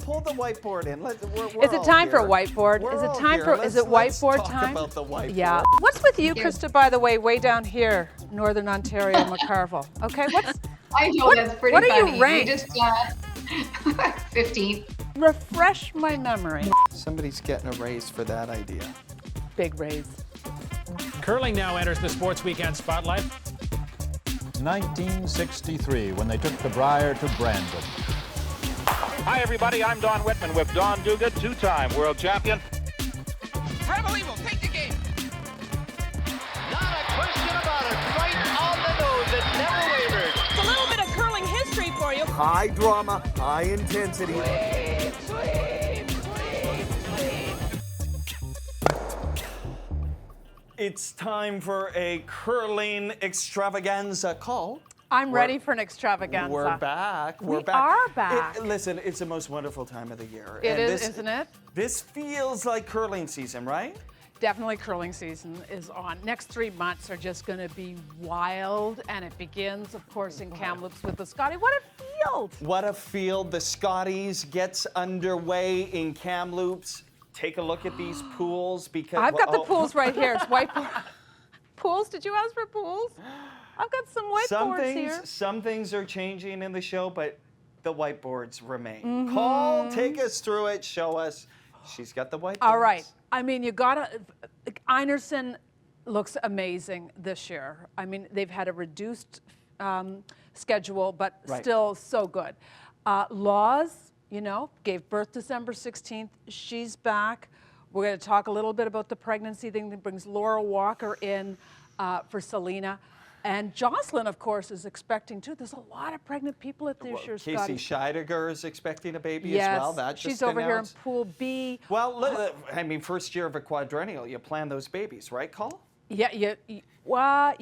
pull the whiteboard in. Is it time for a whiteboard? Is it time for? Is it whiteboard time? Let's talk about the whiteboard. Yeah. What's with you, Krista? By the way, way down here, Northern Ontario, McCarville. Okay. What's? I know that's pretty what funny. Are you ranked? You just 15. Refresh my memory. Somebody's getting a raise for that idea. Big raise. Curling now enters the Sports Weekend spotlight. 1963, when they took the Brier to Brandon. Hi, everybody. I'm Don Whitman with Don Duguid, two-time world champion. Rebel Evil, take the game. Not a question about it. Right on the nose. It never wavered. It's a little bit of curling history for you. High drama, high intensity. Sweep, sweep, sweep, sweep. It's time for a curling extravaganza call. I'm ready for an extravaganza. We're back. We are back. Listen, it's the most wonderful time of the year. It is, isn't it? This feels like curling season, right? Definitely curling season is on. Next 3 months are just going to be wild, and it begins, of course, in Kamloops with the Scottie. What a field! What a field. The Scotties gets underway in Kamloops. Take a look at these pools because I've got the pools right here. It's whiteboard. Pools? Did you ask for pools? I've got some whiteboards here. Some things are changing in the show, but the whiteboards remain. Call, take us through it, show us. She's got the whiteboards. All right. I mean, you gotta. Einarson looks amazing this year. I mean, they've had a reduced schedule, but still so good. Laws, you know, gave birth December 16th. She's back. We're going to talk a little bit about the pregnancy thing that brings Laura Walker in for Selena. And Jocelyn, of course, is expecting too. There's a lot of pregnant people at this year's Casey Scotties. Scheidegger is expecting a baby as well. That's she's over here in Pool B. Well, I mean, first year of a quadrennial, you plan those babies, right, Call? Yeah, people have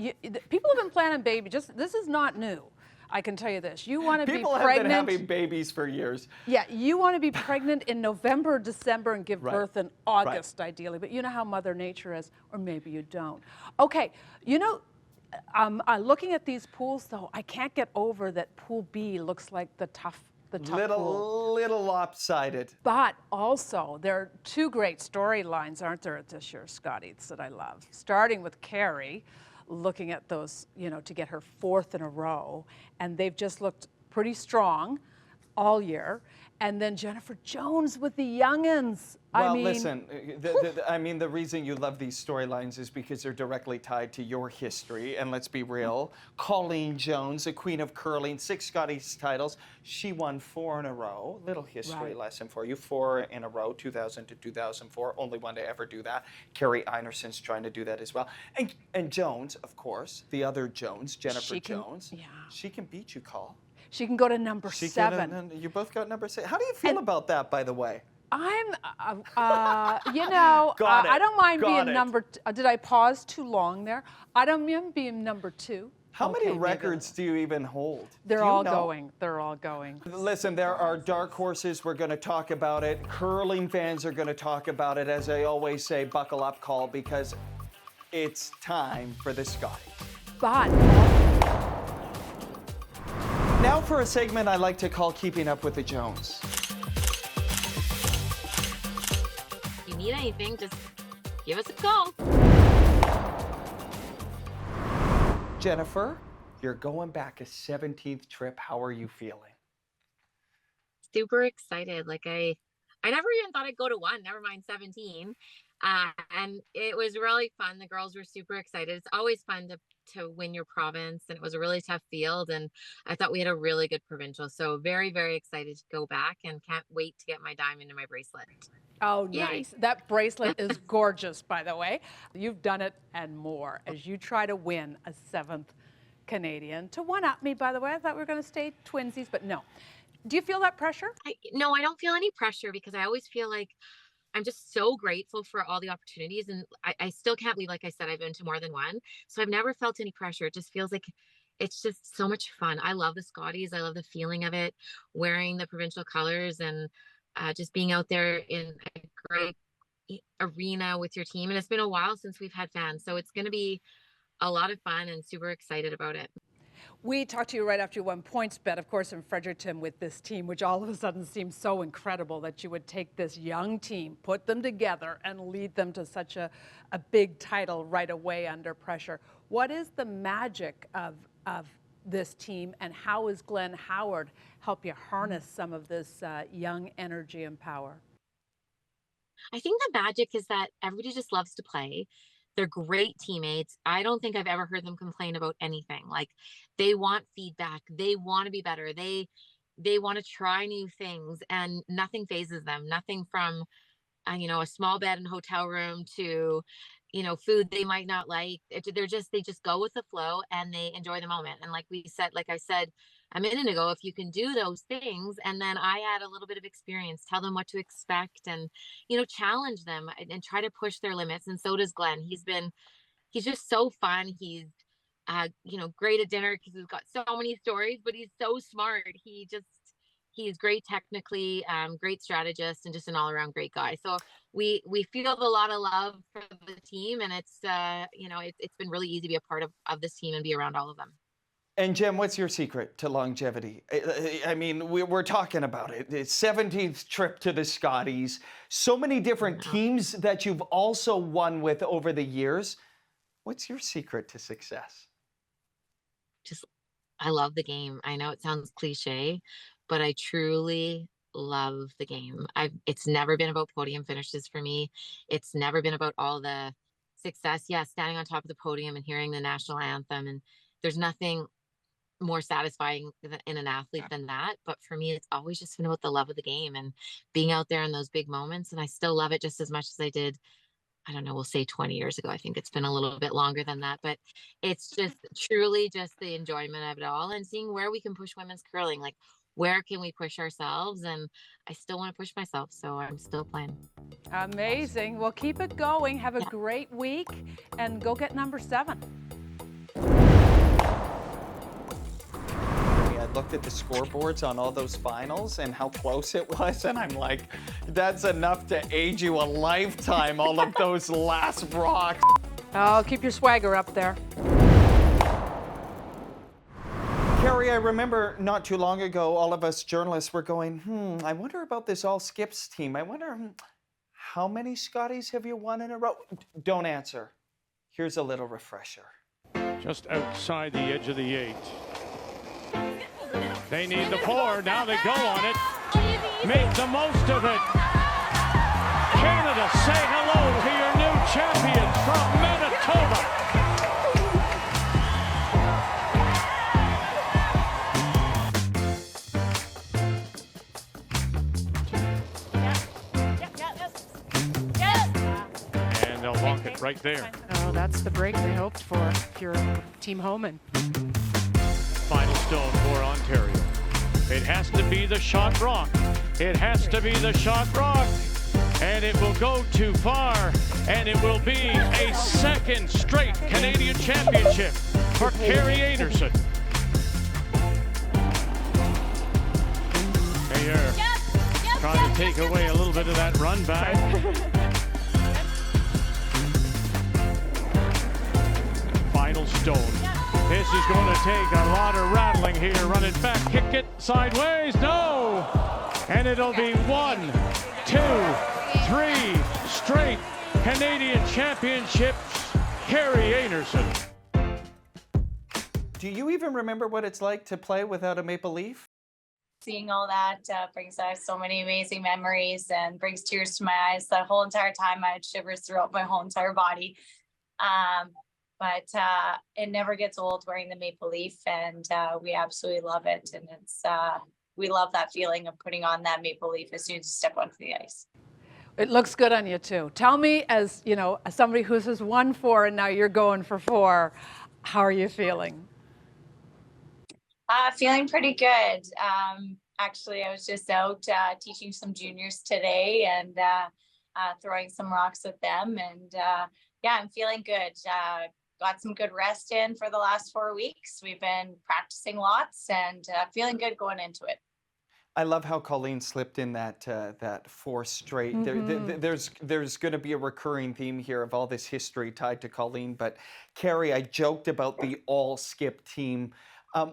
been planning babies. This is not new. I can tell you this. You want to be pregnant. People have been having babies for years. Yeah, you want to be pregnant in November, December, and give birth in August, ideally. But you know how Mother Nature is, or maybe you don't. Okay, you know, looking at these pools, though, I can't get over that Pool B looks like the tough pool. Little lopsided. But also, there are two great storylines, aren't there, at this year's Scotties that I love? Starting with Kerri, looking at those, you know, to get her 4th in a row, and they've just looked pretty strong all year. And then Jennifer Jones with the young'uns. Well, listen, the reason you love these storylines is because they're directly tied to your history. And let's be real, Colleen Jones, the queen of curling, 6 Scotties titles. She won 4 in a row. Little history lesson for you. 4 in a row, 2000 to 2004. Only one to ever do that. Kerri Einarson's trying to do that as well. And Jones, of course, the other Jones, Jennifer Jones. Yeah. She can beat you, Call. She can go to number 7. You both got number 7. How do you feel about that, by the way? I'm, you know, I don't mind being number. Did I pause too long there? I don't mind being number 2. How many records do you even hold? They're all going. They're all going. Listen, there are dark horses. We're going to talk about it. Curling fans are going to talk about it. As I always say, buckle up, Call, because it's time for the Scotties. But now for a segment I like to call Keeping Up with the Jones. If you need anything, just give us a call. Jennifer, you're going back a 17th trip. How are you feeling? Super excited. Like I never even thought I'd go to one, never mind 17. And it was really fun. The girls were super excited. It's always fun to win your province, and it was a really tough field, and I thought we had a really good provincial. So very, very excited to go back, and can't wait to get my diamond in my bracelet. Oh, nice. That bracelet is gorgeous, by the way. You've done it and more as you try to win a 7th Canadian. To one-up me, by the way. I thought we were going to stay twinsies, but no. Do you feel that pressure? No, I don't feel any pressure, because I always feel like I'm just so grateful for all the opportunities. And I still can't believe, like I said, I've been to more than one. So I've never felt any pressure. It just feels like it's just so much fun. I love the Scotties. I love the feeling of it, wearing the provincial colors, and just being out there in a great arena with your team. And it's been a while since we've had fans. So it's going to be a lot of fun, and super excited about it. We talked to you right after you won PointsBet, of course, in Fredericton with this team, which all of a sudden seems so incredible that you would take this young team, put them together, and lead them to such a big title right away under pressure. What is the magic of this team, and how is Glenn Howard help you harness some of this young energy and power? I think the magic is that everybody just loves to play. They're great teammates. I don't think I've ever heard them complain about anything. Like, they want feedback. They want to be better. They want to try new things, and nothing phases them. Nothing from, a small bed in a hotel room to, food they might not like. They just go with the flow, and they enjoy the moment. And like I said a minute ago, if you can do those things, and then I add a little bit of experience, tell them what to expect, and, challenge them and try to push their limits. And so does Glenn. He's just so fun. He's, great at dinner because we've got so many stories, but he's so smart. He's great technically, great strategist, and just an all-around great guy. So we feel a lot of love for the team, and it's been really easy to be a part of this team and be around all of them. And Jem, what's your secret to longevity? I mean, we're talking about it. It's 17th trip to the Scotties. So many different teams that you've also won with over the years. What's your secret to success? I love the game. I know it sounds cliche, but I truly love the game. It's never been about podium finishes for me. It's never been about all the success. Yeah, standing on top of the podium and hearing the national anthem. And there's nothing more satisfying in an athlete than that. But for me, it's always just been about the love of the game and being out there in those big moments. And I still love it just as much as I did, I don't know, we'll say 20 years ago. I think it's been a little bit longer than that, but it's just truly just the enjoyment of it all, and seeing where we can push women's curling. Like, where can we push ourselves? And I still want to push myself, so I'm still playing. Amazing. Well, keep it going. Have a great week, and go get number 7. I looked at the scoreboards on all those finals and how close it was, and I'm like, that's enough to age you a lifetime, all of those last rocks. Oh, keep your swagger up there. Kerri, I remember not too long ago, all of us journalists were going, I wonder about this all skips team. I wonder, how many Scotties have you won in a row? Don't answer. Here's a little refresher. Just outside the edge of the 8. They need the 4. Now they go on it. Make the most of it. Canada, say hello to your new champions from Manitoba. And they'll walk it right there. Oh, that's the break they hoped for if you're Team Homan. Final stone for Ontario. It has to be the shot rock. It has to be the shot rock. And it will go too far. And it will be a second straight Canadian championship for Kerri Einarson. They are trying to take away a little bit of that run back. Final stone. This is going to take a lot of rattling here. Run it back, kick it sideways. No! And it'll be 1, 2, 3 straight Canadian championships. Kerri Einarson. Do you even remember what it's like to play without a maple leaf? Seeing all that brings back so many amazing memories and brings tears to my eyes. The whole entire time I had shivers throughout my whole entire body. But it never gets old wearing the maple leaf, and we absolutely love it. And it's we love that feeling of putting on that maple leaf as soon as you step onto the ice. It looks good on you too. Tell me, as as somebody who has won 4 and now you're going for 4, how are you feeling? Feeling pretty good. Actually, I was just out teaching some juniors today and throwing some rocks with them, and yeah, I'm feeling good. Got some good rest in for the last 4 weeks. We've been practicing lots and feeling good going into it. I love how Colleen slipped in that 4 straight. There's going to be a recurring theme here of all this history tied to Colleen. But Kerri, I joked about the all skip team.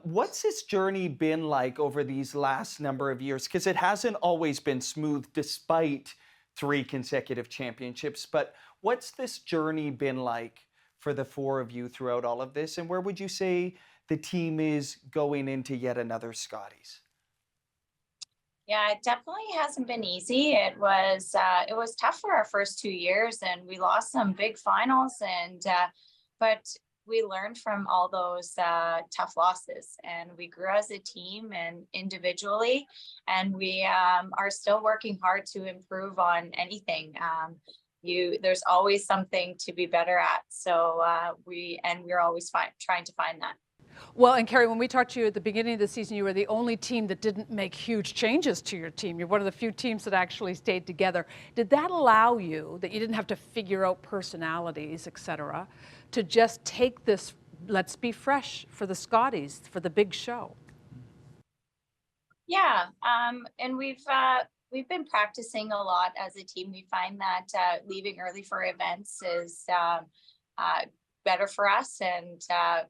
What's this journey been like over these last number of years? Because it hasn't always been smooth despite 3 consecutive championships. But what's this journey been like for the 4 of you throughout all of this? And where would you say the team is going into yet another Scotties? Yeah, it definitely hasn't been easy. It was tough for our first 2 years, and we lost some big finals, and but we learned from all those tough losses, and we grew as a team and individually, and we are still working hard to improve on anything. There's always something to be better at. So we're always trying to find that. Well, and Kerri, when we talked to you at the beginning of the season, you were the only team that didn't make huge changes to your team. You're one of the few teams that actually stayed together. Did that allow you, that you didn't have to figure out personalities, et cetera, to just take this, let's be fresh for the Scotties, for the big show? Yeah, and we've been practicing a lot as a team. We find that leaving early for events is better for us and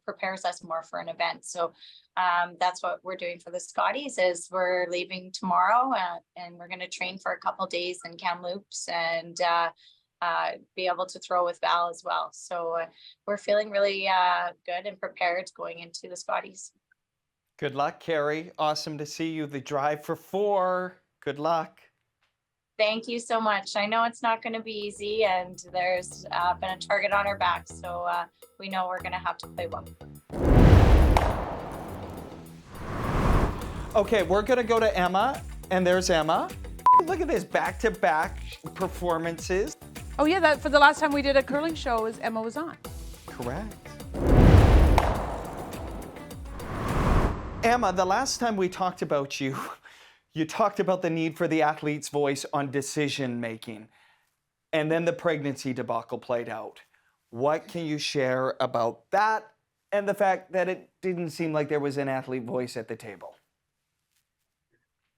prepares us more for an event. So that's what we're doing for the Scotties. Is we're leaving tomorrow and we're going to train for a couple days in Kamloops and be able to throw with Val as well. So we're feeling really good and prepared going into the Scotties. Good luck, Kerri. Awesome to see you. The drive for 4. Good luck. Thank you so much. I know it's not going to be easy, and there's been a target on our back, so we know we're going to have to play well. Okay, we're going to go to Emma, and there's Emma. Look at this, back-to-back performances. Oh yeah, that for the last time we did a curling show, Emma was on. Correct. Emma, the last time we talked about you, you talked about the need for the athlete's voice on decision making, and then the pregnancy debacle played out. What can you share about that and the fact that it didn't seem like there was an athlete voice at the table?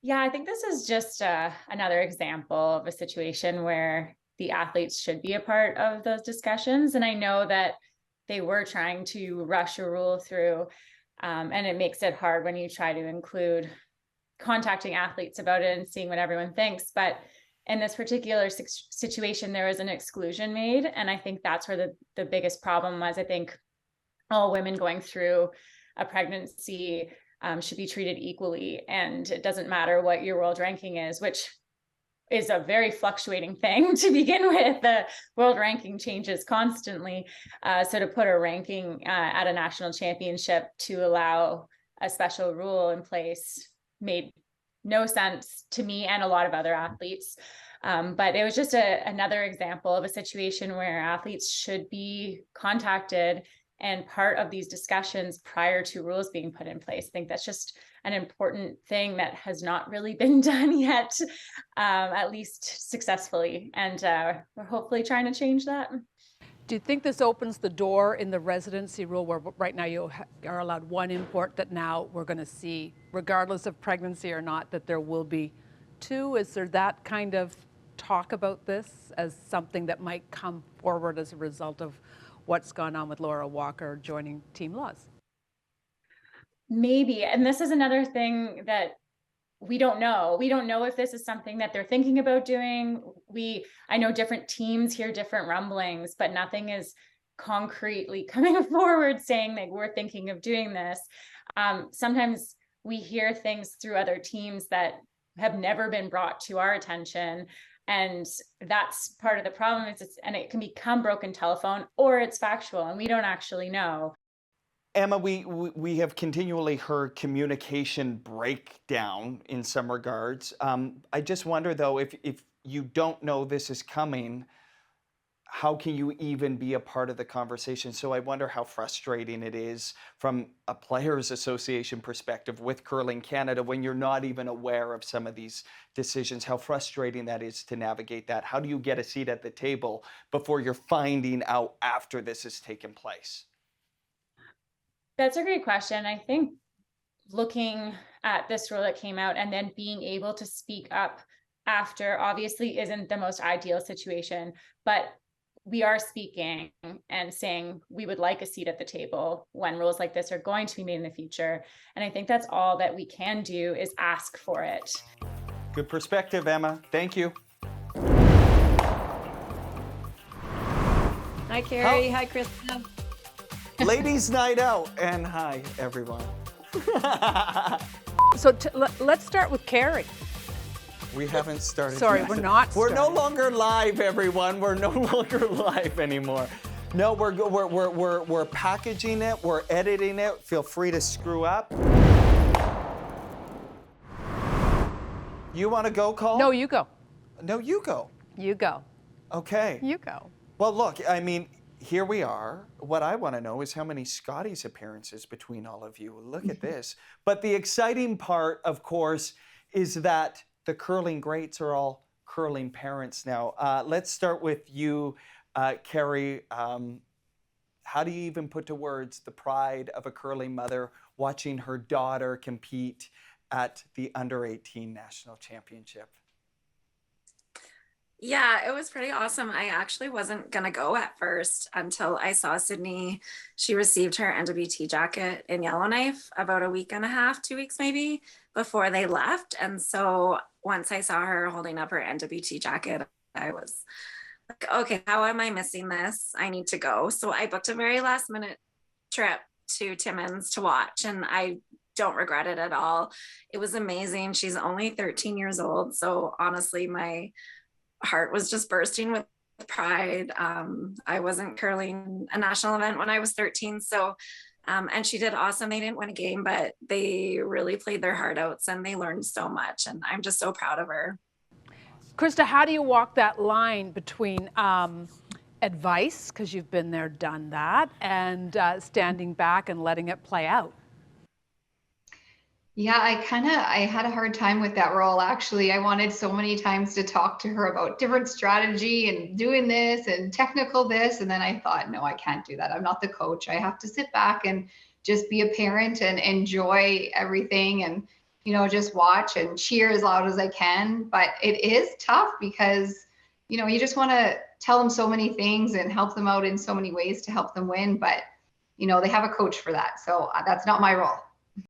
Yeah, I think this is just another example of a situation where the athletes should be a part of those discussions. And I know that they were trying to rush a rule through, and it makes it hard when you try to include contacting athletes about it and seeing what everyone thinks. But in this particular situation, there was an exclusion made. And I think that's where the biggest problem was. I think all women going through a pregnancy should be treated equally. And it doesn't matter what your world ranking is, which is a very fluctuating thing to begin with. The world ranking changes constantly. So to put a ranking at a national championship to allow a special rule in place made no sense to me and a lot of other athletes. But it was just another example of a situation where athletes should be contacted and part of these discussions prior to rules being put in place. I think that's just an important thing that has not really been done yet, at least successfully. And we're hopefully trying to change that. Do you think this opens the door in the residency rule where right now you are allowed 1 import, that now we're going to see, regardless of pregnancy or not, that there will be 2? Is there that kind of talk about this as something that might come forward as a result of what's gone on with Laura Walker joining Team Laws? Maybe. And this is another thing that we don't know. We don't know if this is something that they're thinking about doing. I know different teams hear different rumblings, but nothing is concretely coming forward saying that we're thinking of doing this. Sometimes we hear things through other teams that have never been brought to our attention. And that's part of the problem, and it can become broken telephone, or it's factual and we don't actually know. Emma, we have continually heard communication breakdown in some regards. I just wonder, though, if you don't know this is coming, how can you even be a part of the conversation? So I wonder how frustrating it is from a Players Association perspective with Curling Canada when you're not even aware of some of these decisions, how frustrating that is to navigate that. How do you get a seat at the table before you're finding out after this has taken place? That's a great question. I think looking at this rule that came out and then being able to speak up after obviously isn't the most ideal situation, but we are speaking and saying we would like a seat at the table when rules like this are going to be made in the future. And I think that's all that we can do is ask for it. Good perspective, Emma. Thank you. Hi, Kerri. Hi, Krista. Ladies' night out. And hi, everyone. So let's start with Kerri. We haven't started. Sorry, yet. we're not We're no starting. longer live, everyone. We're no longer live anymore. No, we're packaging it. We're editing it. Feel free to screw up. You want to go, Cole? No, you go. No, you go. You go. Okay. You go. Well, look, I mean, here we are. What I want to know is how many Scotties appearances between all of you. Look at this. But the exciting part, of course, is that the curling greats are all curling parents now. Let's start with you, Kerri. How do you even put to words the pride of a curling mother watching her daughter compete at the under-18 national championship? Yeah, it was pretty awesome. I actually wasn't going to go at first until I saw Sydney. She received her NWT jacket in Yellowknife about a week and a half, 2 weeks maybe, before they left. And so once I saw her holding up her NWT jacket, I was like, okay, how am I missing this? I need to go. So I booked a very last minute trip to Timmins to watch, and I don't regret it at all. It was amazing. She's only 13 years old. So honestly, my heart was just bursting with pride. I wasn't curling a national event when I was 13. So, and she did awesome. They didn't win a game, but they really played their heart out and they learned so much. And I'm just so proud of her. Krista, how do you walk that line between advice, because you've been there, done that, and standing back and letting it play out? Yeah, I had a hard time with that role, actually. I wanted so many times to talk to her about different strategy and doing this and technical this. And then I thought, no, I can't do that. I'm not the coach. I have to sit back and just be a parent and enjoy everything and, you know, just watch and cheer as loud as I can. But it is tough because, you know, you just want to tell them so many things and help them out in so many ways to help them win. But, you know, they have a coach for that. So that's not my role.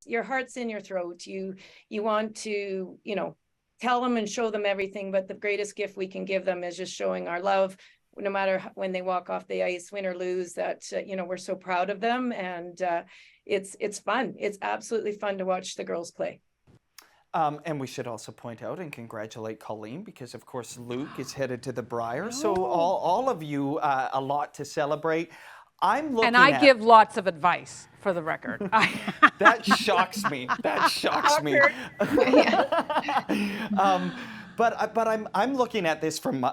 Your heart's in your throat. You want to, you know, tell them and show them everything. But the greatest gift we can give them is just showing our love, no matter when they walk off the ice, win or lose, that, you know, we're so proud of them. And it's fun. It's absolutely fun to watch the girls play. And we should also point out and congratulate Colleen, because of course Luke is headed to the Brier. So all of you, a lot to celebrate. I'm looking and I give lots of advice, for the record. That shocks me. That shocks me. But I'm looking at this from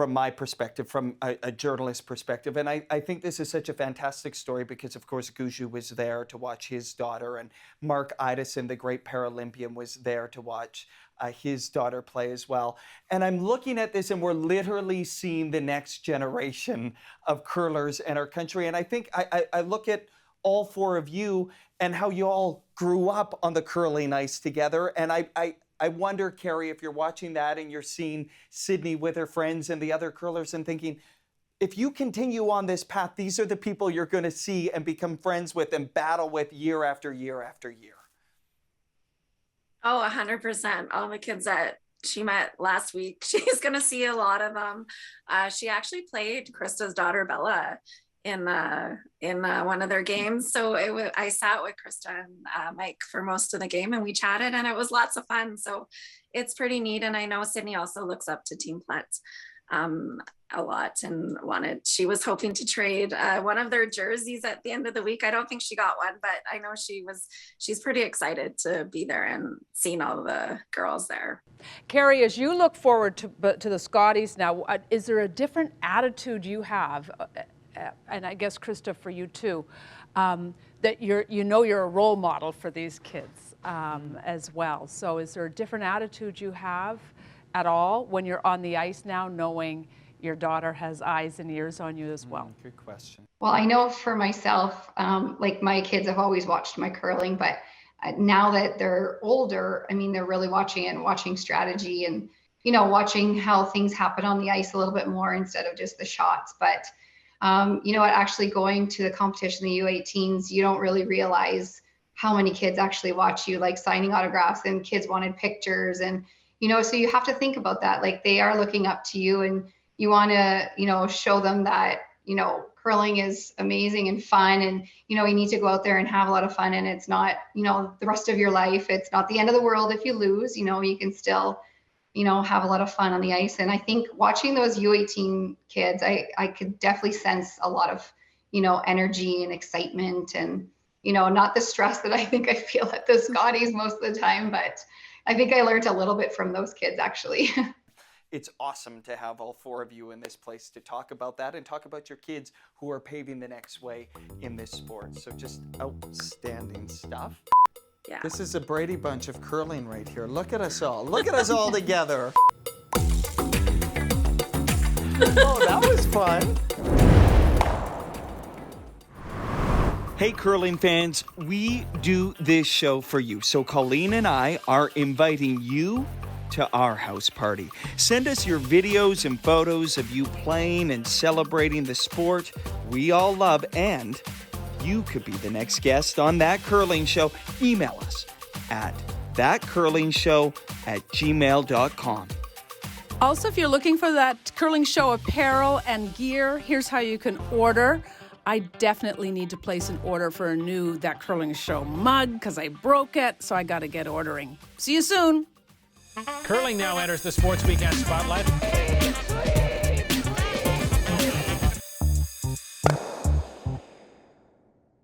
my perspective, from a journalist perspective, and I think this is such a fantastic story because, of course, Guju was there to watch his daughter, and Mark Idison, the great Paralympian, was there to watch his daughter play as well. And I'm looking at this, and we're literally seeing the next generation of curlers in our country. And I think I look at all four of you and how you all grew up on the curling ice together, and I wonder, Kerri, if you're watching that and you're seeing Sydney with her friends and the other curlers and thinking, if you continue on this path, these are the people you're going to see and become friends with and battle with year after year after year. Oh, 100%. All the kids that she met last week, she's going to see a lot of them. She actually played Krista's daughter, Bella, in one of their games. So I sat with Krista and Mike for most of the game, and we chatted, and it was lots of fun. So it's pretty neat. And I know Sydney also looks up to Team Pletz a lot, and she was hoping to trade one of their jerseys at the end of the week. I don't think she got one, but I know she's pretty excited to be there and seeing all the girls there. Kerri, as you look forward to the Scotties now, is there a different attitude you have? And I guess, Krista, for you too, that you're a role model for these kids as well. So is there a different attitude you have at all when you're on the ice now, knowing your daughter has eyes and ears on you as well? Good question. Well, I know for myself, like my kids have always watched my curling, but now that they're older, I mean, they're really watching it and watching strategy and, watching how things happen on the ice a little bit more instead of just the shots. But actually going to the competition, the U18s, you don't really realize how many kids actually watch you, like signing autographs, and kids wanted pictures. And, so you have to think about that. Like, they are looking up to you, and you want to, show them that, curling is amazing and fun. And, you need to go out there and have a lot of fun. And it's not, the rest of your life. It's not the end of the world if you lose. You can still, have a lot of fun on the ice. And I think watching those U18 kids, I could definitely sense a lot of, energy and excitement, and, not the stress that I think I feel at the Scotties most of the time, but I think I learned a little bit from those kids, actually. It's awesome to have all four of you in this place to talk about that and talk about your kids who are paving the next way in this sport. So just outstanding stuff. Yeah. This is a Brady Bunch of curling right here. Look at us all. Look at us all together. Oh, that was fun. Hey, curling fans, we do this show for you. So Colleen and I are inviting you to our house party. Send us your videos and photos of you playing and celebrating the sport we all love, and you could be the next guest on That Curling Show. Email us at thatcurlingshow@gmail.com. Also, if you're looking for that Curling Show apparel and gear, here's how you can order. I definitely need to place an order for a new That Curling Show mug because I broke it, so I got to get ordering. See you soon. Curling now enters the Sports Weekend Spotlight.